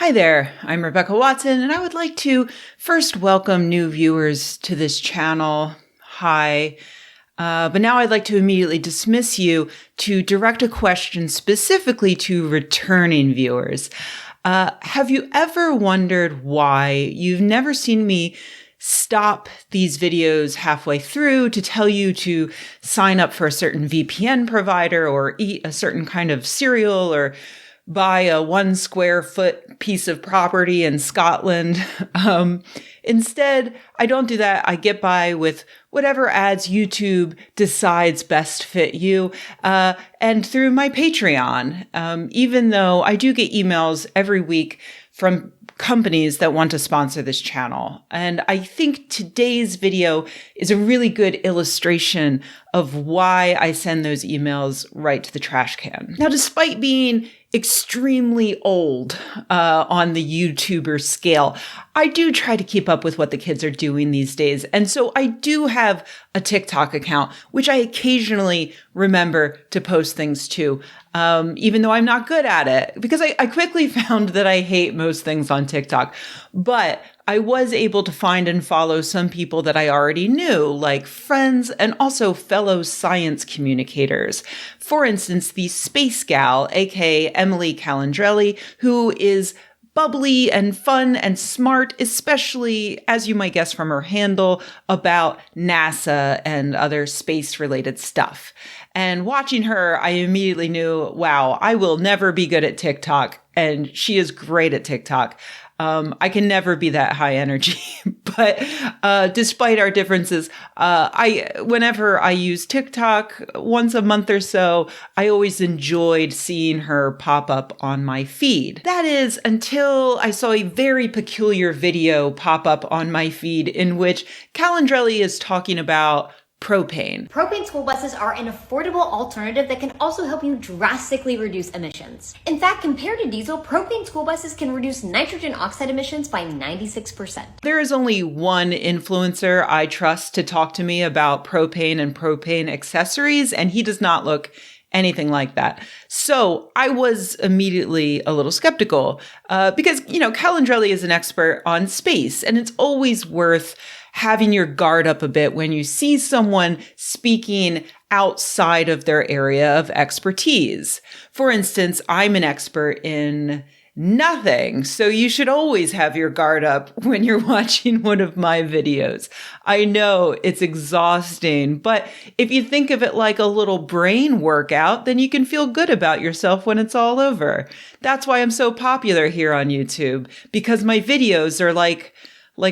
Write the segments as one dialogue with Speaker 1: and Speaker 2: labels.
Speaker 1: Hi there, I'm Rebeccawatson, and I would like to first welcome new viewers to this channel. Hi. But now I'd like to immediately dismiss you to direct a question specifically to returning viewers. Have you ever wondered why you've never seen me stop these videos halfway through to tell you to sign up for a certain VPN provider or eat a certain kind of cereal or buy a 1 square foot piece of property in Scotland? Instead, I don't do that. I get by with whatever ads YouTube decides best fit you, and through my Patreon, even though I do get emails every week from companies that want to sponsor this channel. And I think today's video is a really good illustration of why I send those emails right to the trash can. Now, despite being extremely old on the YouTuber scale, I do try to keep up with what the kids are doing these days. And so I do have a TikTok account, which I occasionally remember to post things to, even though I'm not good at it, because I quickly found that I hate most things on TikTok. But I was able to find and follow some people that I already knew, like friends and also fellow science communicators. For instance, the Space Gal, aka Emily Calandrelli, who is bubbly and fun and smart, especially, as you might guess from her handle, about NASA and other space-related stuff. And watching her, I immediately knew, wow, I will never be good at TikTok, and she is great at TikTok. I can never be that high energy, but despite our differences, whenever I use TikTok once a month or so, I always enjoyed seeing her pop up on my feed. That is until I saw a very peculiar video pop up on my feed in which Calandrelli is talking about propane.
Speaker 2: Propane school buses are an affordable alternative that can also help you drastically reduce emissions. In fact, compared to diesel, propane school buses can reduce nitrogen oxide emissions by 96%.
Speaker 1: There is only one influencer I trust to talk to me about propane and propane accessories, and he does not look anything like that. So I was immediately a little skeptical because, Calandrelli is an expert on space, and it's always worth having your guard up a bit when you see someone speaking outside of their area of expertise. For instance, I'm an expert in nothing, so you should always have your guard up when you're watching one of my videos. I know it's exhausting, but if you think of it like a little brain workout, then you can feel good about yourself when it's all over. That's why I'm so popular here on YouTube, because my videos are like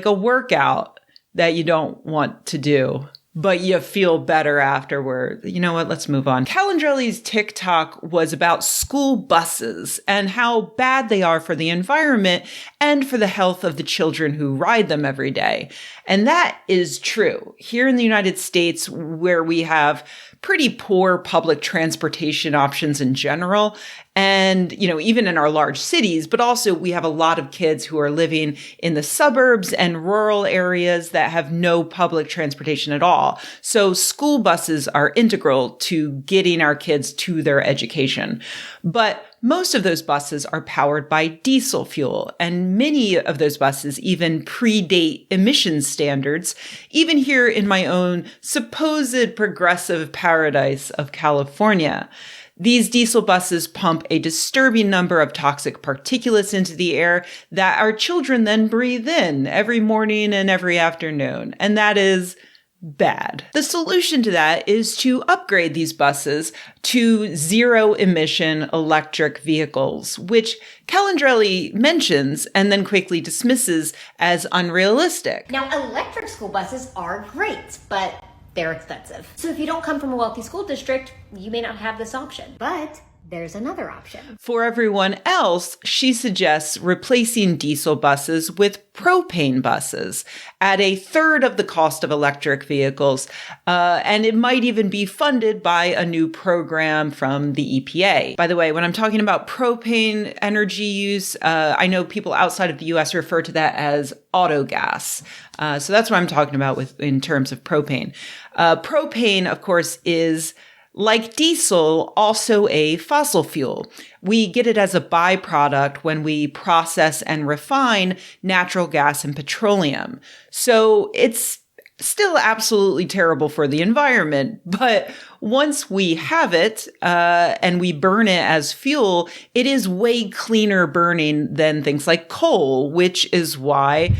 Speaker 1: a workout that you don't want to do, but you feel better afterward. You know what? Let's move on. Calandrelli's TikTok was about school buses and how bad they are for the environment and for the health of the children who ride them every day. And that is true. Here in the United States, where we have pretty poor public transportation options in general, and, even in our large cities, but also we have a lot of kids who are living in the suburbs and rural areas that have no public transportation at all. So school buses are integral to getting our kids to their education. But most of those buses are powered by diesel fuel, and many of those buses even predate emissions standards, even here in my own supposed progressive paradise of California. These diesel buses pump a disturbing number of toxic particulates into the air that our children then breathe in every morning and every afternoon, and that is bad. The solution to that is to upgrade these buses to zero-emission electric vehicles, which Calandrelli mentions and then quickly dismisses as unrealistic.
Speaker 2: Now, electric school buses are great, but they're expensive. So if you don't come from a wealthy school district, you may not have this option. But there's another option.
Speaker 1: For everyone else, she suggests replacing diesel buses with propane buses at a third of the cost of electric vehicles. And it might even be funded by a new program from the EPA. By the way, when I'm talking about propane energy use, I know people outside of the US refer to that as autogas. So that's what I'm talking about in terms of propane. Propane, of course, is like diesel, also a fossil fuel. We get it as a byproduct when we process and refine natural gas and petroleum. So it's still absolutely terrible for the environment, but once we have it and we burn it as fuel, it is way cleaner burning than things like coal, which is why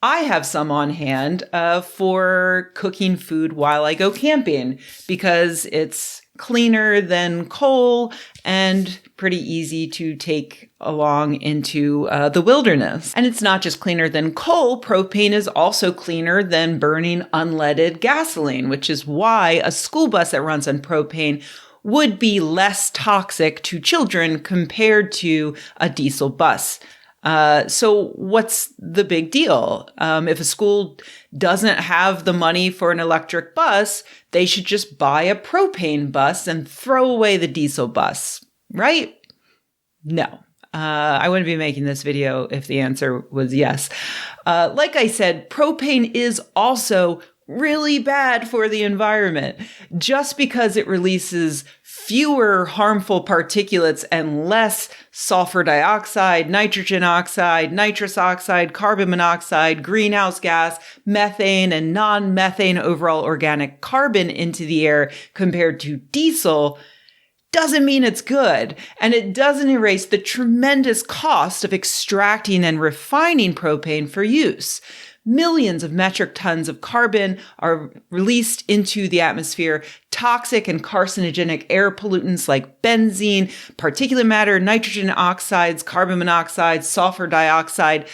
Speaker 1: I have some on hand for cooking food while I go camping, because it's cleaner than coal and pretty easy to take along into the wilderness. And it's not just cleaner than coal. Propane is also cleaner than burning unleaded gasoline, which is why a school bus that runs on propane would be less toxic to children compared to a diesel bus. So what's the big deal? If a school doesn't have the money for an electric bus, they should just buy a propane bus and throw away the diesel bus, right? No. I wouldn't be making this video if the answer was yes. Like I said, propane is also really bad for the environment. Just because it releases fewer harmful particulates and less sulfur dioxide, nitrogen oxide, nitrous oxide, carbon monoxide, greenhouse gas, methane, and non-methane overall organic carbon into the air compared to diesel doesn't mean it's good. And it doesn't erase the tremendous cost of extracting and refining propane for use. Millions of metric tons of carbon are released into the atmosphere. Toxic and carcinogenic air pollutants like benzene, particulate matter, nitrogen oxides, carbon monoxide, sulfur dioxide.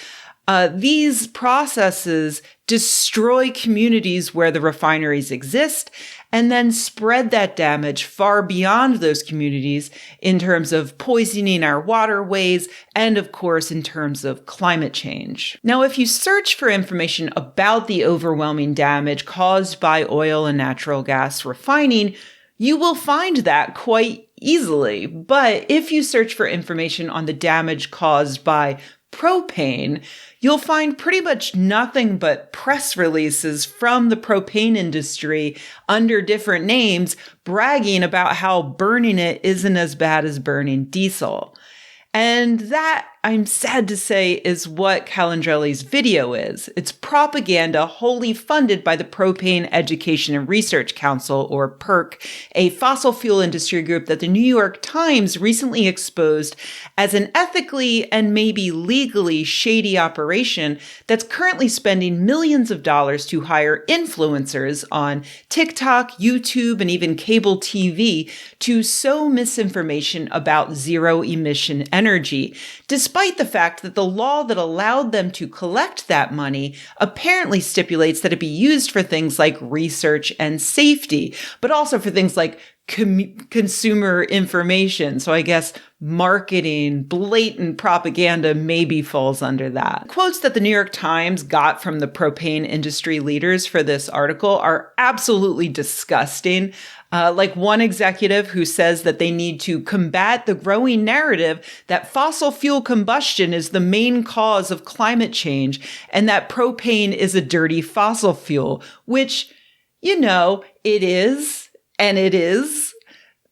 Speaker 1: These processes destroy communities where the refineries exist and then spread that damage far beyond those communities in terms of poisoning our waterways and, of course, in terms of climate change. Now, if you search for information about the overwhelming damage caused by oil and natural gas refining, you will find that quite easily. But if you search for information on the damage caused by propane, you'll find pretty much nothing but press releases from the propane industry under different names bragging about how burning it isn't as bad as burning diesel. And that, I'm sad to say, is what Calandrelli's video is. It's propaganda wholly funded by the Propane Education and Research Council, or PERC, a fossil fuel industry group that the New York Times recently exposed as an ethically and maybe legally shady operation that's currently spending millions of dollars to hire influencers on TikTok, YouTube, and even cable TV to sow misinformation about zero-emission energy, despite the fact that the law that allowed them to collect that money apparently stipulates that it be used for things like research and safety, but also for things like consumer information. So I guess marketing, blatant propaganda maybe falls under that. Quotes that the New York Times got from the propane industry leaders for this article are absolutely disgusting. Like one executive who says that they need to combat the growing narrative that fossil fuel combustion is the main cause of climate change and that propane is a dirty fossil fuel, which, you know, it is. And it is.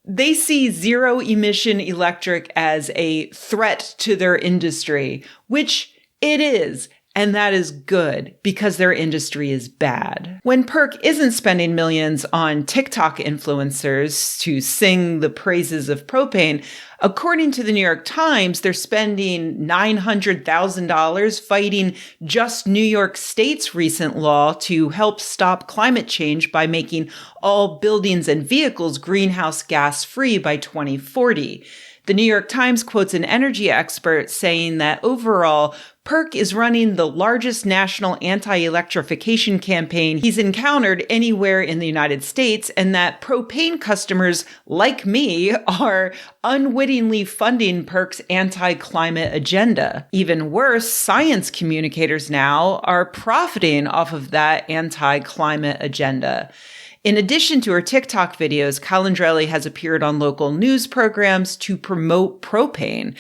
Speaker 1: They see zero emission electric as a threat to their industry, which it is. And that is good because their industry is bad. When PERC isn't spending millions on TikTok influencers to sing the praises of propane, according to the New York Times, they're spending $900,000 fighting just New York State's recent law to help stop climate change by making all buildings and vehicles greenhouse gas free by 2040. The New York Times quotes an energy expert saying that overall, PERC is running the largest national anti-electrification campaign he's encountered anywhere in the United States, and that propane customers like me are unwittingly funding PERC's anti-climate agenda. Even worse, science communicators now are profiting off of that anti-climate agenda. In addition to her TikTok videos, Calandrelli has appeared on local news programs to promote propane.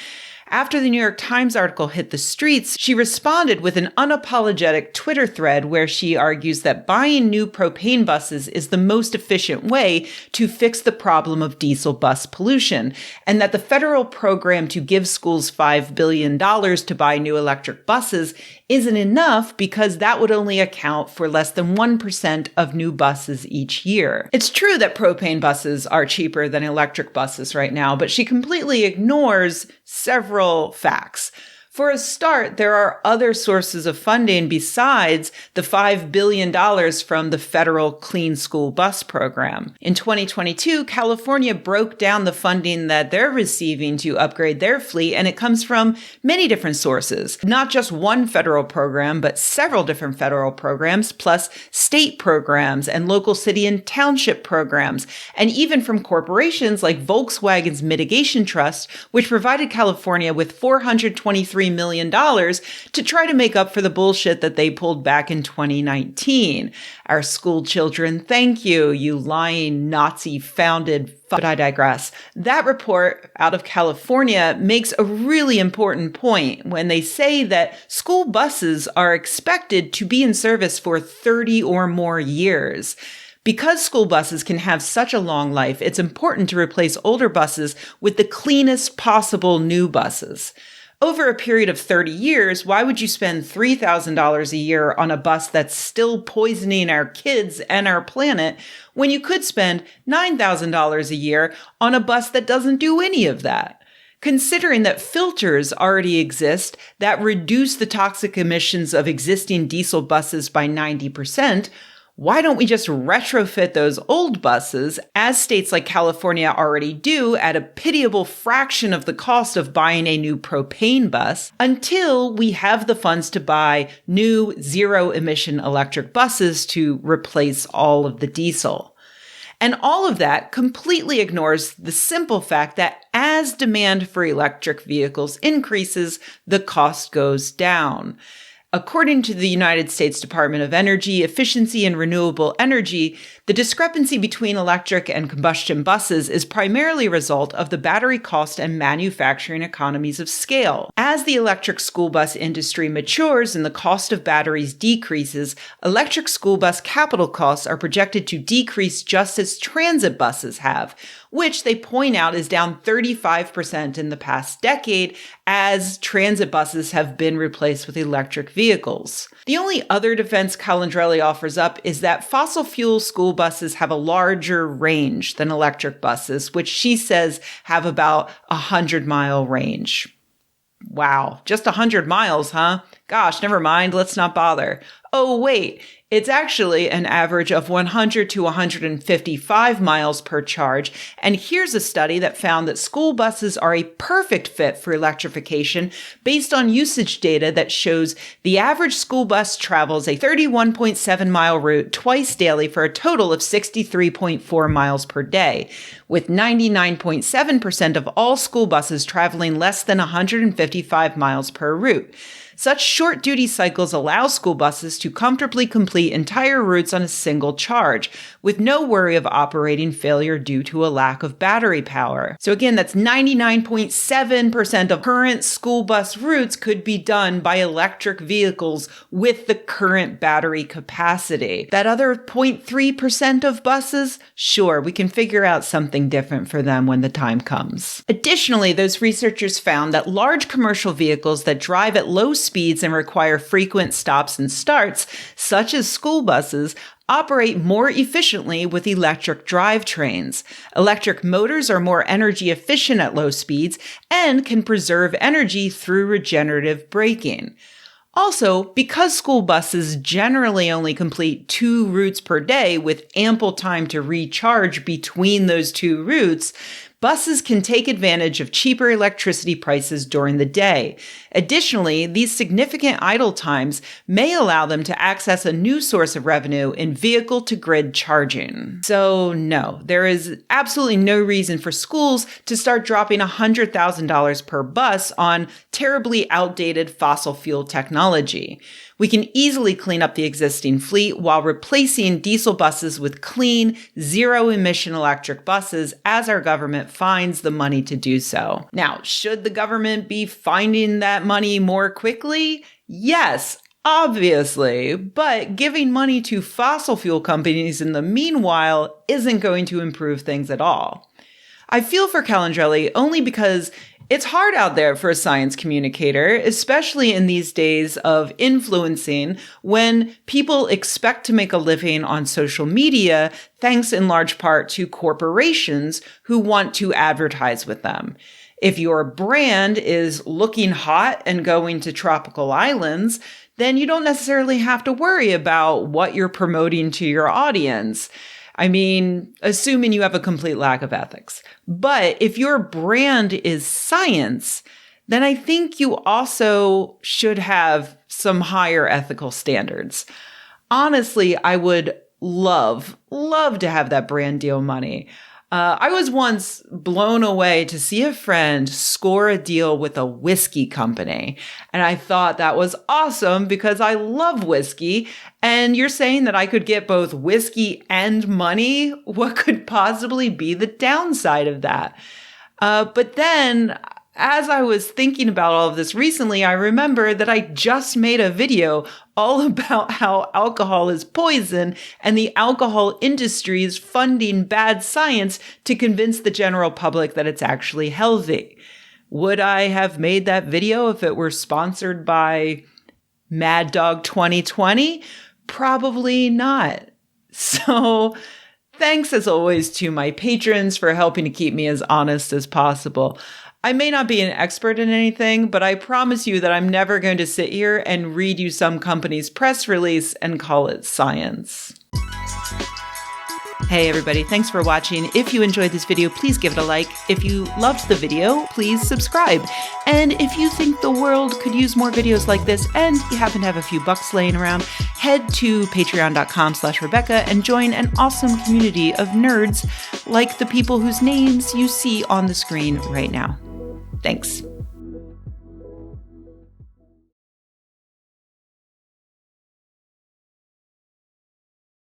Speaker 1: After the New York Times article hit the streets, she responded with an unapologetic Twitter thread where she argues that buying new propane buses is the most efficient way to fix the problem of diesel bus pollution, and that the federal program to give schools $5 billion to buy new electric buses isn't enough because that would only account for less than 1% of new buses each year. It's true that propane buses are cheaper than electric buses right now, but she completely ignores several facts. For a start, there are other sources of funding besides the $5 billion from the federal Clean School Bus Program. In 2022, California broke down the funding that they're receiving to upgrade their fleet, and it comes from many different sources. Not just one federal program, but several different federal programs, plus state programs and local city and township programs, and even from corporations like Volkswagen's Mitigation Trust, which provided California with $423 million to try to make up for the bullshit that they pulled back in 2019. Our school children, thank you, you lying Nazi-founded. But I digress. That report out of California makes a really important point when they say that school buses are expected to be in service for 30 or more years. Because school buses can have such a long life, it's important to replace older buses with the cleanest possible new buses. Over a period of 30 years, why would you spend $3,000 a year on a bus that's still poisoning our kids and our planet when you could spend $9,000 a year on a bus that doesn't do any of that? Considering that filters already exist that reduce the toxic emissions of existing diesel buses by 90%, why don't we just retrofit those old buses, as states like California already do, at a pitiable fraction of the cost of buying a new propane bus, until we have the funds to buy new zero-emission electric buses to replace all of the diesel? And all of that completely ignores the simple fact that as demand for electric vehicles increases, the cost goes down. According to the United States Department of Energy, Efficiency and Renewable Energy, the discrepancy between electric and combustion buses is primarily a result of the battery cost and manufacturing economies of scale. As the electric school bus industry matures and the cost of batteries decreases, electric school bus capital costs are projected to decrease just as transit buses have, which they point out is down 35% in the past decade as transit buses have been replaced with electric vehicles. The only other defense Calandrelli offers up is that fossil fuel school buses have a larger range than electric buses, which she says have about a 100-mile range. Wow, just 100 miles, huh? Gosh, never mind, let's not bother. Oh, wait. It's actually an average of 100 to 155 miles per charge. And here's a study that found that school buses are a perfect fit for electrification based on usage data that shows the average school bus travels a 31.7 mile route twice daily for a total of 63.4 miles per day, with 99.7% of all school buses traveling less than 155 miles per route. Such short duty cycles allow school buses to comfortably complete entire routes on a single charge, with no worry of operating failure due to a lack of battery power. So again, that's 99.7% of current school bus routes could be done by electric vehicles with the current battery capacity. That other 0.3% of buses, sure, we can figure out something different for them when the time comes. Additionally, those researchers found that large commercial vehicles that drive at low speeds and require frequent stops and starts, such as school buses, operate more efficiently with electric drivetrains. Electric motors are more energy efficient at low speeds and can preserve energy through regenerative braking. Also, because school buses generally only complete 2 routes per day with ample time to recharge between those 2 routes, buses can take advantage of cheaper electricity prices during the day. Additionally, these significant idle times may allow them to access a new source of revenue in vehicle-to-grid charging. So no, there is absolutely no reason for schools to start dropping $100,000 per bus on terribly outdated fossil fuel technology. We can easily clean up the existing fleet while replacing diesel buses with clean, zero-emission electric buses as our government finds the money to do so. Now, should the government be finding that money more quickly? Yes, obviously, but giving money to fossil fuel companies in the meanwhile isn't going to improve things at all. I feel for Calandrelli only because it's hard out there for a science communicator, especially in these days of influencing when people expect to make a living on social media, thanks in large part to corporations who want to advertise with them. If your brand is looking hot and going to tropical islands, then you don't necessarily have to worry about what you're promoting to your audience. I mean, assuming you have a complete lack of ethics. But if your brand is science, then I think you also should have some higher ethical standards. Honestly, I would love to have that brand deal money. I was once blown away to see a friend score a deal with a whiskey company. And I thought that was awesome because I love whiskey. And you're saying that I could get both whiskey and money? What could possibly be the downside of that? But then, as I was thinking about all of this recently, I remember that I just made a video all about how alcohol is poison and the alcohol industry is funding bad science to convince the general public that it's actually healthy. Would I have made that video if it were sponsored by Mad Dog 2020? Probably not. So thanks as always to my patrons for helping to keep me as honest as possible. I may not be an expert in anything, but I promise you that I'm never going to sit here and read you some company's press release and call it science. Hey everybody, thanks for watching. If you enjoyed this video, please give it a like. If you loved the video, please subscribe. And if you think the world could use more videos like this and you happen to have a few bucks laying around, head to patreon.com/Rebecca and join an awesome community of nerds like the people whose names you see on the screen right now. Thanks.